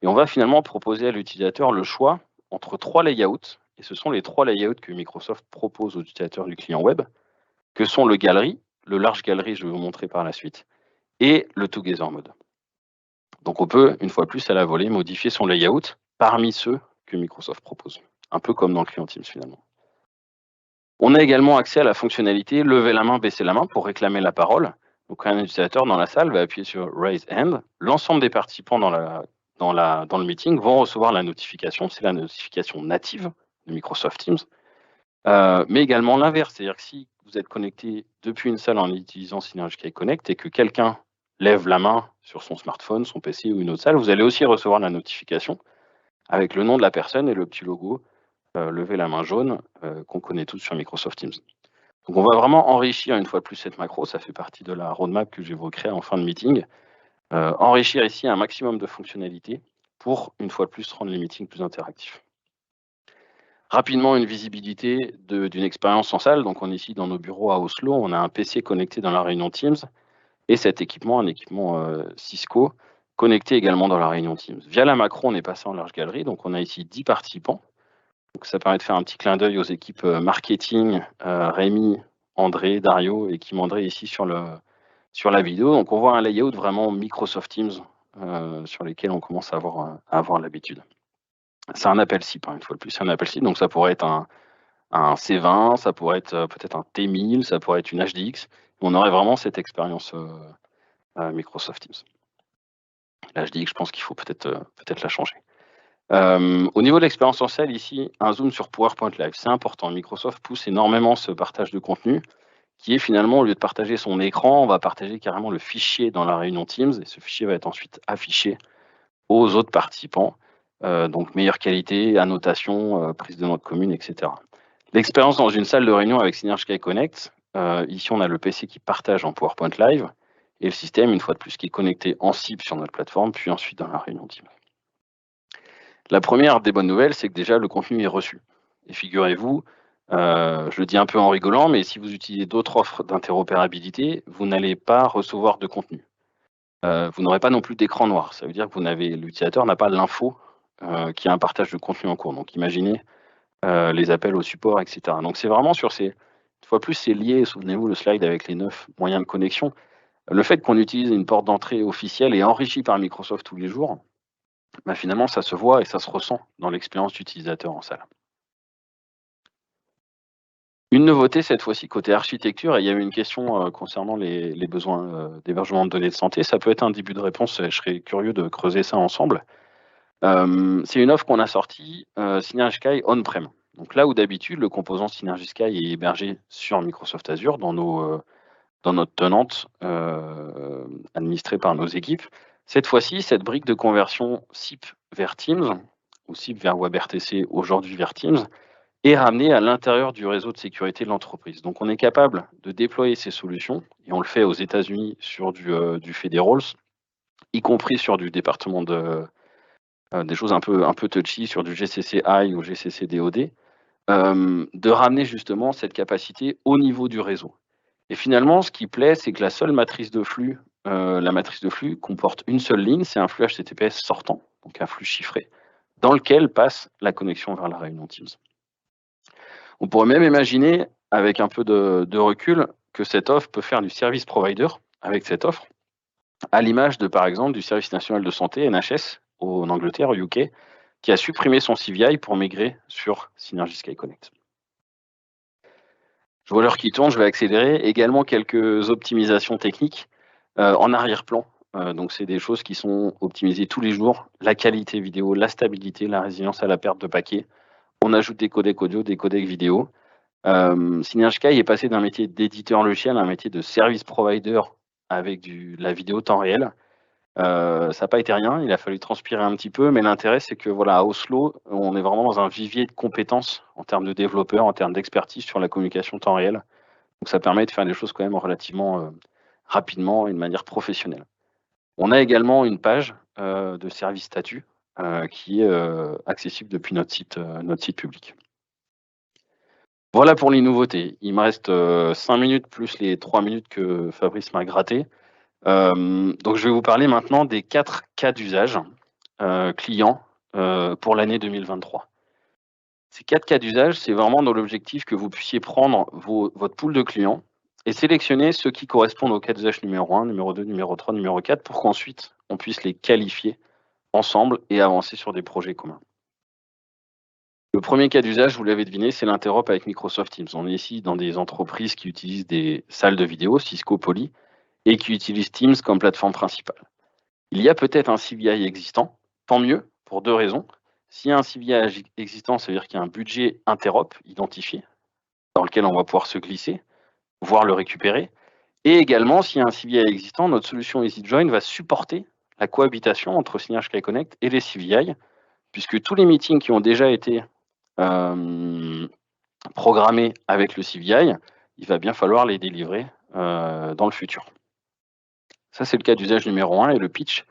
Et on va finalement proposer à l'utilisateur le choix entre 3 layouts, et ce sont les 3 layouts que Microsoft propose aux utilisateurs du client web, que sont le galerie, le large galerie, je vais vous montrer par la suite, et le Together Mode. Donc on peut, une fois plus à la volée, modifier son layout parmi ceux que Microsoft propose, un peu comme dans le client Teams finalement. On a également accès à la fonctionnalité lever la main, baisser la main pour réclamer la parole. Donc un utilisateur dans la salle va appuyer sur Raise Hand. L'ensemble des participants dans le meeting vont recevoir la notification. C'est la notification native de Microsoft Teams. Mais également l'inverse, c'est-à-dire que si vous êtes connecté depuis une salle en utilisant Synergy Sky Connect et que quelqu'un lève la main sur son smartphone, son PC ou une autre salle, vous allez aussi recevoir la notification avec le nom de la personne et le petit logo lever la main jaune qu'on connaît tous sur Microsoft Teams. Donc on va vraiment enrichir une fois de plus cette macro, ça fait partie de la roadmap que j'évoquerai en fin de meeting. Enrichir ici un maximum de fonctionnalités pour une fois de plus rendre les meetings plus interactifs. Rapidement, une visibilité d'une expérience en salle. Donc, on est ici dans nos bureaux à Oslo. On a un PC connecté dans la réunion Teams et cet équipement, un équipement Cisco, connecté également dans la réunion Teams. Via la macro, on est passé en large galerie. Donc, on a ici 10 participants. Donc, ça permet de faire un petit clin d'œil aux équipes marketing, Rémi, André, Dario et Kim André ici sur la vidéo. Donc, on voit un layout vraiment Microsoft Teams sur lesquels on commence à avoir l'habitude. C'est un appel SIP, une fois de plus, c'est un appel SIP, donc ça pourrait être un C20, ça pourrait être peut-être un T1000, ça pourrait être une HDX. On aurait vraiment cette expérience Microsoft Teams. La HDX, je pense qu'il faut peut-être la changer. Au niveau de l'expérience en salle, ici, un zoom sur PowerPoint Live, c'est important. Microsoft pousse énormément ce partage de contenu, qui est finalement, au lieu de partager son écran, on va partager carrément le fichier dans la réunion Teams, et ce fichier va être ensuite affiché aux autres participants. Donc meilleure qualité, annotation, prise de notes communes, etc. L'expérience dans une salle de réunion avec Synergy Sky Connect, ici on a le PC qui partage en PowerPoint Live et le système, une fois de plus, qui est connecté en SIP sur notre plateforme, puis ensuite dans la réunion Teams. La première des bonnes nouvelles, c'est que déjà le contenu est reçu. Et figurez-vous, je le dis un peu en rigolant, mais si vous utilisez d'autres offres d'interopérabilité, vous n'allez pas recevoir de contenu. Vous n'aurez pas non plus d'écran noir. Ça veut dire que l'utilisateur n'a pas l'info qu'il y a un partage de contenu en cours. Donc imaginez les appels au support, etc. Donc c'est vraiment sur une fois plus, c'est lié, souvenez-vous, le slide avec les 9 moyens de connexion. Le fait qu'on utilise une porte d'entrée officielle et enrichie par Microsoft tous les jours, finalement, ça se voit et ça se ressent dans l'expérience d'utilisateur en salle. Une nouveauté cette fois-ci côté architecture, et il y avait une question concernant les besoins d'hébergement de données de santé. Ça peut être un début de réponse, je serais curieux de creuser ça ensemble. C'est une offre qu'on a sortie, Synergy Sky On-Prem. Donc là où d'habitude, le composant Synergy Sky est hébergé sur Microsoft Azure dans nos dans notre tenante administrée par nos équipes. Cette fois-ci, cette brique de conversion SIP vers Teams, ou SIP vers WebRTC, aujourd'hui vers Teams, est ramenée à l'intérieur du réseau de sécurité de l'entreprise. Donc on est capable de déployer ces solutions, et on le fait aux États-Unis sur du Federals, y compris sur du département des choses un peu touchy, sur du GCC I ou GCC DOD, de ramener justement cette capacité au niveau du réseau. Et finalement, ce qui plaît, c'est que la seule matrice de flux, la matrice de flux comporte une seule ligne, c'est un flux HTTPS sortant, donc un flux chiffré, dans lequel passe la connexion vers la réunion Teams. On pourrait même imaginer, avec un peu de recul, que cette offre peut faire du service provider avec cette offre, à l'image de, par exemple, du Service national de santé, NHS, en Angleterre, au UK, qui a supprimé son CVI pour migrer sur Synergy Sky Connect. Je vois l'heure qui tourne, je vais accélérer. Également quelques optimisations techniques en arrière-plan. Donc c'est des choses qui sont optimisées tous les jours. La qualité vidéo, la stabilité, la résilience à la perte de paquets. On ajoute des codecs audio, des codecs vidéo. Synergy Sky est passé d'un métier d'éditeur logiciel à un métier de service provider avec la vidéo temps réel. Ça n'a pas été rien, il a fallu transpirer un petit peu, mais l'intérêt, c'est que voilà, à Oslo, on est vraiment dans un vivier de compétences en termes de développeurs, en termes d'expertise sur la communication temps réel. Donc ça permet de faire des choses quand même relativement rapidement et de manière professionnelle. On a également une page de service statut qui est accessible depuis notre site public. Voilà pour les nouveautés. Il me reste 5 minutes plus les 3 minutes que Fabrice m'a gratté. Donc je vais vous parler maintenant des 4 cas d'usage clients pour l'année 2023. Ces 4 cas d'usage, c'est vraiment dans l'objectif que vous puissiez prendre votre pool de clients et sélectionner ceux qui correspondent au cas d'usage numéro 1, numéro 2, numéro 3, numéro 4, pour qu'ensuite on puisse les qualifier ensemble et avancer sur des projets communs. Le premier cas d'usage, vous l'avez deviné, c'est l'interop avec Microsoft Teams. On est ici dans des entreprises qui utilisent des salles de vidéo, Cisco, Poly, et qui utilisent Teams comme plateforme principale. Il y a peut-être un CVI existant, tant mieux, pour 2 raisons. S'il y a un CVI existant, ça veut dire qu'il y a un budget interop identifié, dans lequel on va pouvoir se glisser, voire le récupérer. Et également, s'il y a un CVI existant, notre solution EasyJoin va supporter la cohabitation entre Synergy Sky Connect et les CVI, puisque tous les meetings qui ont déjà été programmés avec le CVI, il va bien falloir les délivrer dans le futur. Ça, c'est le cas d'usage numéro 1 et le pitch.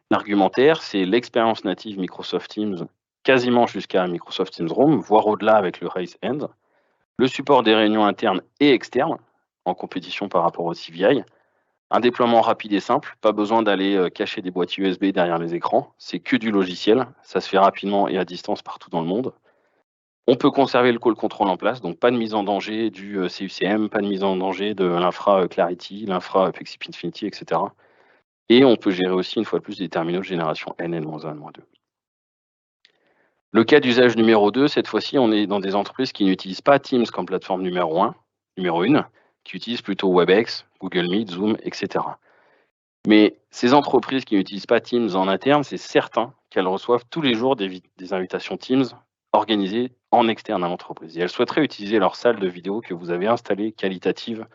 L'argumentaire, c'est l'expérience native Microsoft Teams, quasiment jusqu'à Microsoft Teams Room, voire au-delà avec le Raise Hand. Le support des réunions internes et externes, en compétition par rapport au CVI. Un déploiement rapide et simple, pas besoin d'aller cacher des boîtiers USB derrière les écrans. C'est que du logiciel, ça se fait rapidement et à distance partout dans le monde. On peut conserver le call control en place, donc pas de mise en danger du CUCM, pas de mise en danger de l'infra Clarity, l'infra Pexip Infinity, etc. Et on peut gérer aussi, une fois de plus, des terminaux de génération N, N-1, N-2. Le cas d'usage numéro 2, cette fois-ci, on est dans des entreprises qui n'utilisent pas Teams comme plateforme numéro 1, qui utilisent plutôt WebEx, Google Meet, Zoom, etc. Mais ces entreprises qui n'utilisent pas Teams en interne, c'est certain qu'elles reçoivent tous les jours des invitations Teams organisées en externe à l'entreprise. Et elles souhaiteraient utiliser leur salle de vidéo que vous avez installée qualitative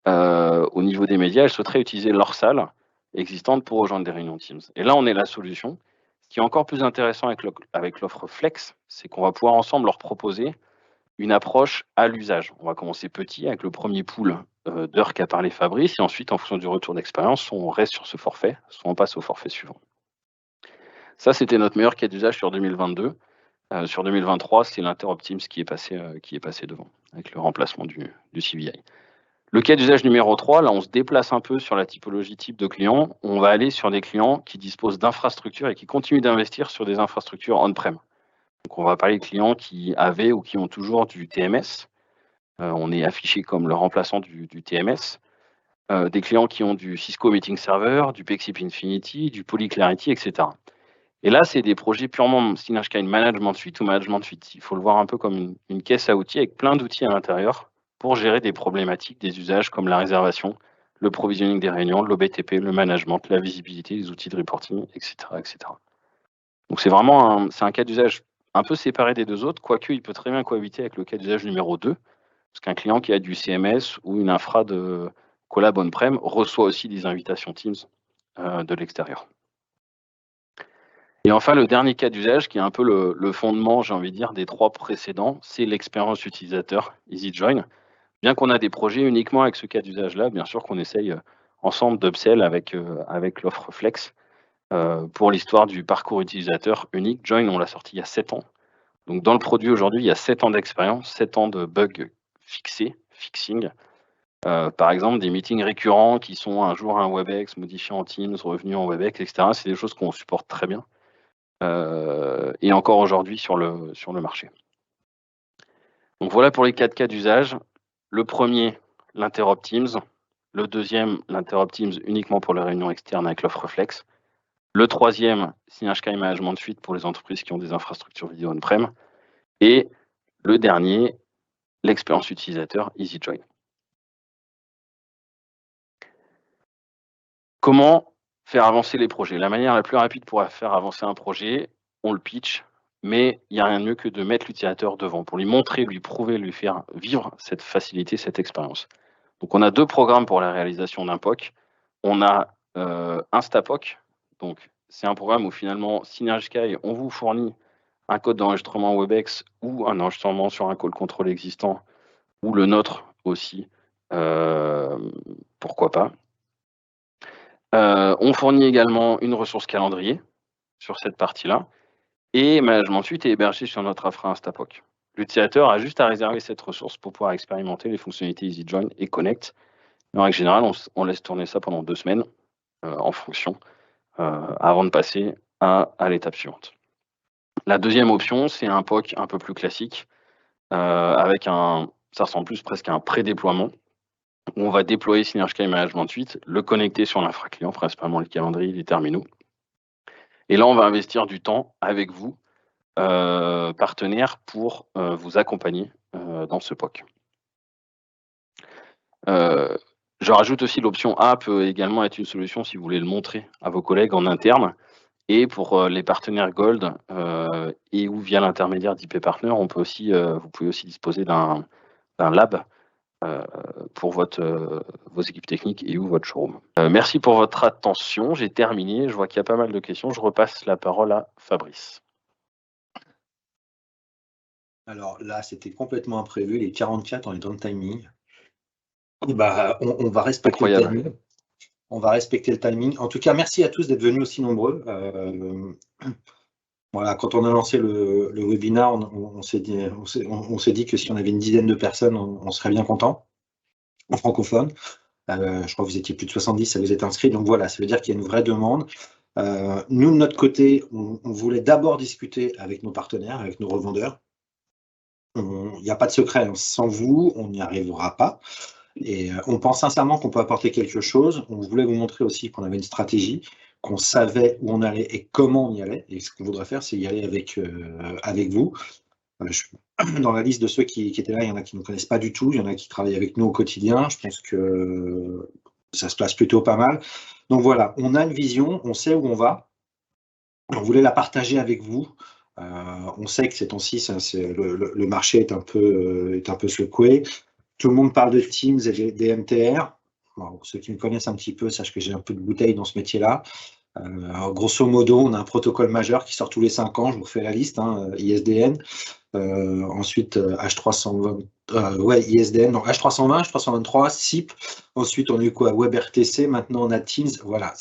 au niveau des médias. Elles souhaiteraient utiliser leur salle existante pour rejoindre des réunions Teams. Et là, on est la solution. Ce qui est encore plus intéressant avec l'offre Flex, c'est qu'on va pouvoir ensemble leur proposer une approche à l'usage. On va commencer petit avec le premier pool d'heures qu'a parlé Fabrice, et ensuite, en fonction du retour d'expérience, soit on reste sur ce forfait, soit on passe au forfait suivant. Ça, c'était notre meilleur cas d'usage sur 2022. Sur 2023, c'est l'Interop Teams qui est passé devant, avec le remplacement du CVI. Le cas d'usage numéro 3, là, on se déplace un peu sur la typologie type de client. On va aller sur des clients qui disposent d'infrastructures et qui continuent d'investir sur des infrastructures on-prem. Donc, on va parler de clients qui avaient ou qui ont toujours du TMS. On est affiché comme le remplaçant du TMS. Des clients qui ont du Cisco Meeting Server, du Pexip Infinity, du Polyclarity, etc. Et là, c'est des projets purement Synergy Sky Management Suite ou Management Suite. Il faut le voir un peu comme une caisse à outils avec plein d'outils à l'intérieur pour gérer des problématiques, des usages comme la réservation, le provisioning des réunions, l'OBTP, le management, la visibilité, les outils de reporting, etc. etc. Donc c'est vraiment un cas d'usage un peu séparé des deux autres, quoique il peut très bien cohabiter avec le cas d'usage numéro 2, parce qu'un client qui a du CMS ou une infra de collab on-prem reçoit aussi des invitations Teams de l'extérieur. Et enfin, le dernier cas d'usage, qui est un peu le fondement, j'ai envie de dire, des 3 précédents, c'est l'expérience utilisateur EasyJoin. Bien qu'on a des projets uniquement avec ce cas d'usage-là, bien sûr qu'on essaye ensemble d'upsell avec l'offre Flex. Pour l'histoire du parcours utilisateur unique, Join, on l'a sorti il y a 7 ans. Donc dans le produit aujourd'hui, il y a 7 ans d'expérience, 7 ans de bugs fixing. Par exemple, des meetings récurrents qui sont un jour un WebEx, modifié en Teams, revenu en WebEx, etc. C'est des choses qu'on supporte très bien. Et encore aujourd'hui sur le marché. Donc voilà pour les 4 cas d'usage. Le premier, l'interop Teams. Le deuxième, l'interop Teams uniquement pour les réunions externes avec l'offre Flex. Le troisième, Synergy Management Suite pour les entreprises qui ont des infrastructures vidéo on-prem. Et le dernier, l'expérience utilisateur EasyJoin. Comment faire avancer les projets? La manière la plus rapide pour faire avancer un projet, on le pitch, mais il n'y a rien de mieux que de mettre l'utilisateur devant pour lui montrer, lui prouver, lui faire vivre cette facilité, cette expérience. Donc on a 2 programmes pour la réalisation d'un POC. On a InstaPOC, donc c'est un programme où finalement Synergy, on vous fournit un code d'enregistrement WebEx ou un enregistrement sur un call control existant, ou le nôtre aussi, pourquoi pas. On fournit également une ressource calendrier sur cette partie-là, et Management Suite est hébergé sur notre infra InstaPOC. L'utilisateur a juste à réserver cette ressource pour pouvoir expérimenter les fonctionnalités EasyJoin et Connect. En règle générale, on laisse tourner ça pendant 2 semaines en fonction, avant de passer à l'étape suivante. La deuxième option, c'est un POC un peu plus classique, avec ça ressemble plus presque à un pré-déploiement, où on va déployer Synergy Management Suite, le connecter sur l'infra client, principalement les calendriers, les terminaux. Et là, on va investir du temps avec vous, partenaires, pour vous accompagner dans ce POC. Je rajoute aussi l'option A peut également être une solution si vous voulez le montrer à vos collègues en interne. Et pour les partenaires Gold et ou via l'intermédiaire d'IP Partner, vous pouvez aussi disposer d'un lab pour vos équipes techniques et ou votre showroom. Merci pour votre attention. J'ai terminé. Je vois qu'il y a pas mal de questions. Je repasse la parole à Fabrice. Alors là, c'était complètement imprévu. Les 44, on est dans le timing. Bah, on va respecter le timing. On va respecter le timing. En tout cas, merci à tous d'être venus aussi nombreux. Voilà, quand on a lancé le webinaire, on s'est dit que si on avait une dizaine de personnes, on serait bien content, en francophone. Je crois que vous étiez plus de 70, ça vous est inscrit. Donc voilà, ça veut dire qu'il y a une vraie demande. Nous, de notre côté, on voulait d'abord discuter avec nos partenaires, avec nos revendeurs. Il n'y a pas de secret. Sans vous, on n'y arrivera pas. Et on pense sincèrement qu'on peut apporter quelque chose. On voulait vous montrer aussi qu'on avait une stratégie, qu'on savait où on allait et comment on y allait. Et ce qu'on voudrait faire, c'est y aller avec vous. Dans la liste de ceux qui étaient là, il y en a qui ne nous connaissent pas du tout. Il y en a qui travaillent avec nous au quotidien. Je pense que ça se place plutôt pas mal. Donc voilà, on a une vision, on sait où on va. On voulait la partager avec vous. On sait que ces temps-ci, le marché est un peu secoué. Tout le monde parle de Teams et des MTR. Bon, ceux qui me connaissent un petit peu sachent que j'ai un peu de bouteille dans ce métier-là. Grosso modo, on a un protocole majeur qui sort tous les 5 ans. Je vous refais la liste, ISDN. Ensuite, H320, ISDN, non, H320, H323, SIP. Ensuite, on a eu quoi? WebRTC. Maintenant, on a Teams. Voilà,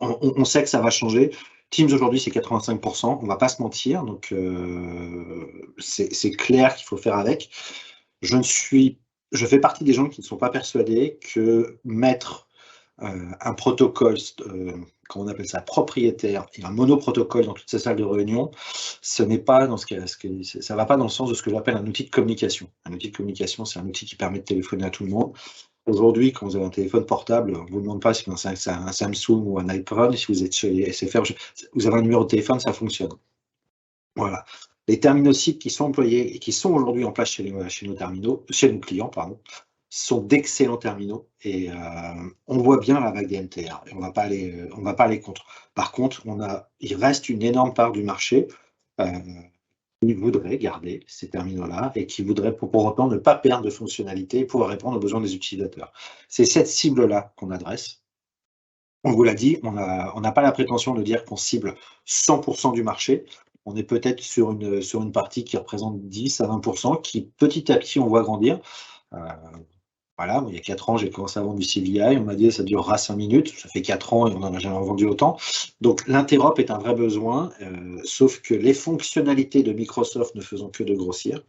on sait que ça va changer. Teams aujourd'hui, c'est 85%, on ne va pas se mentir, donc c'est clair qu'il faut faire avec. Je fais partie des gens qui ne sont pas persuadés que mettre un protocole, comment on appelle ça, propriétaire, et un monoprotocole dans toutes ces salles de réunion, ça va pas dans le sens de ce que j'appelle un outil de communication. Un outil de communication, c'est un outil qui permet de téléphoner à tout le monde. Aujourd'hui, quand vous avez un téléphone portable, on ne vous demande pas si c'est un Samsung ou un iPhone. Si vous êtes chez SFR, vous avez un numéro de téléphone, ça fonctionne. Voilà. Les terminaux SIP qui sont employés et qui sont aujourd'hui en place chez nos clients, sont d'excellents terminaux. Et on voit bien la vague des MTR. Et on va pas aller contre. Par contre, il reste une énorme part du marché qui voudraient garder ces terminaux-là et qui voudraient pour autant ne pas perdre de fonctionnalité et pouvoir répondre aux besoins des utilisateurs. C'est cette cible-là qu'on adresse. On vous l'a dit, on n'a pas la prétention de dire qu'on cible 100% du marché. On est peut-être sur une partie qui représente 10 à 20%, qui petit à petit on voit grandir. Voilà, il y a 4 ans, j'ai commencé à vendre du CVI, on m'a dit ça durera 5 minutes, ça fait 4 ans et on n'en a jamais vendu autant. Donc l'interop est un vrai besoin, sauf que les fonctionnalités de Microsoft ne faisant que de grossir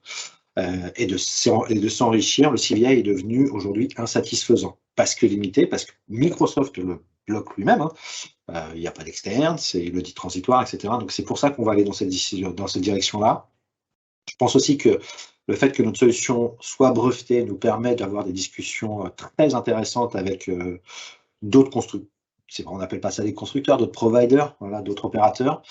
et de s'enrichir, le CVI est devenu aujourd'hui insatisfaisant. Parce que limité, parce que Microsoft le bloque lui-même, il n'y a pas d'externe, il le dit transitoire, etc. Donc c'est pour ça qu'on va aller dans cette direction-là. Je pense aussi que le fait que notre solution soit brevetée nous permet d'avoir des discussions très intéressantes avec d'autres constructeurs. On n'appelle pas ça des constructeurs, d'autres providers, voilà, d'autres opérateurs.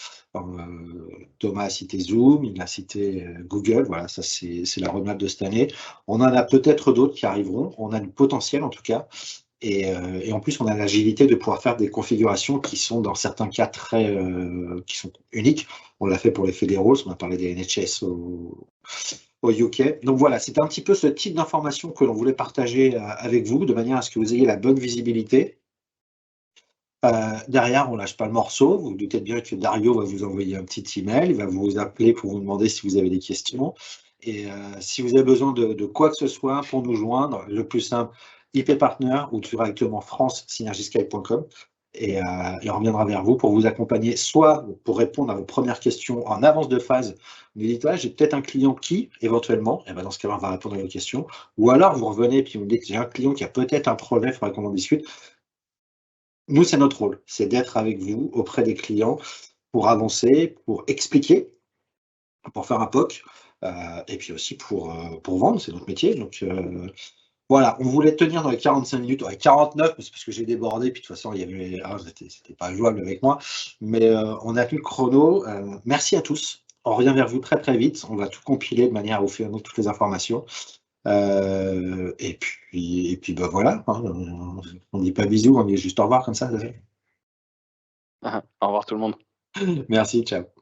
Thomas a cité Zoom, il a cité Google, voilà, ça c'est la roadmap de cette année. On en a peut-être d'autres qui arriveront, on a le potentiel en tout cas. Et en plus, on a l'agilité de pouvoir faire des configurations qui sont dans certains cas qui sont uniques. On l'a fait pour les fédéraux, on a parlé des NHS au UK. Donc voilà, c'est un petit peu ce type d'information que l'on voulait partager avec vous, de manière à ce que vous ayez la bonne visibilité. Derrière, on ne lâche pas le morceau. Vous vous doutez bien que Dario va vous envoyer un petit email, il va vous appeler pour vous demander si vous avez des questions. Et si vous avez besoin de quoi que ce soit pour nous joindre, le plus simple, IP Partner ou directement france-synergisky.com. Et on reviendra vers vous pour vous accompagner, soit pour répondre à vos premières questions en avance de phase. Vous dites, j'ai peut-être un client qui, éventuellement, et dans ce cas-là, on va répondre à vos questions. Ou alors, vous revenez et puis vous me dites, j'ai un client qui a peut-être un projet, il faudrait qu'on en discute. Nous, c'est notre rôle, c'est d'être avec vous auprès des clients pour avancer, pour expliquer, pour faire un POC, et puis aussi pour vendre, c'est notre métier. Donc voilà, on voulait tenir dans les 45 minutes, 49, parce que j'ai débordé, puis de toute façon, c'était pas jouable avec moi, mais on a tenu le chrono. Merci à tous, on revient vers vous très très vite, on va tout compiler de manière à vous faire toutes les informations. Et puis voilà, on ne dit pas bisous, on dit juste au revoir comme ça. Au revoir tout le monde. Merci, ciao.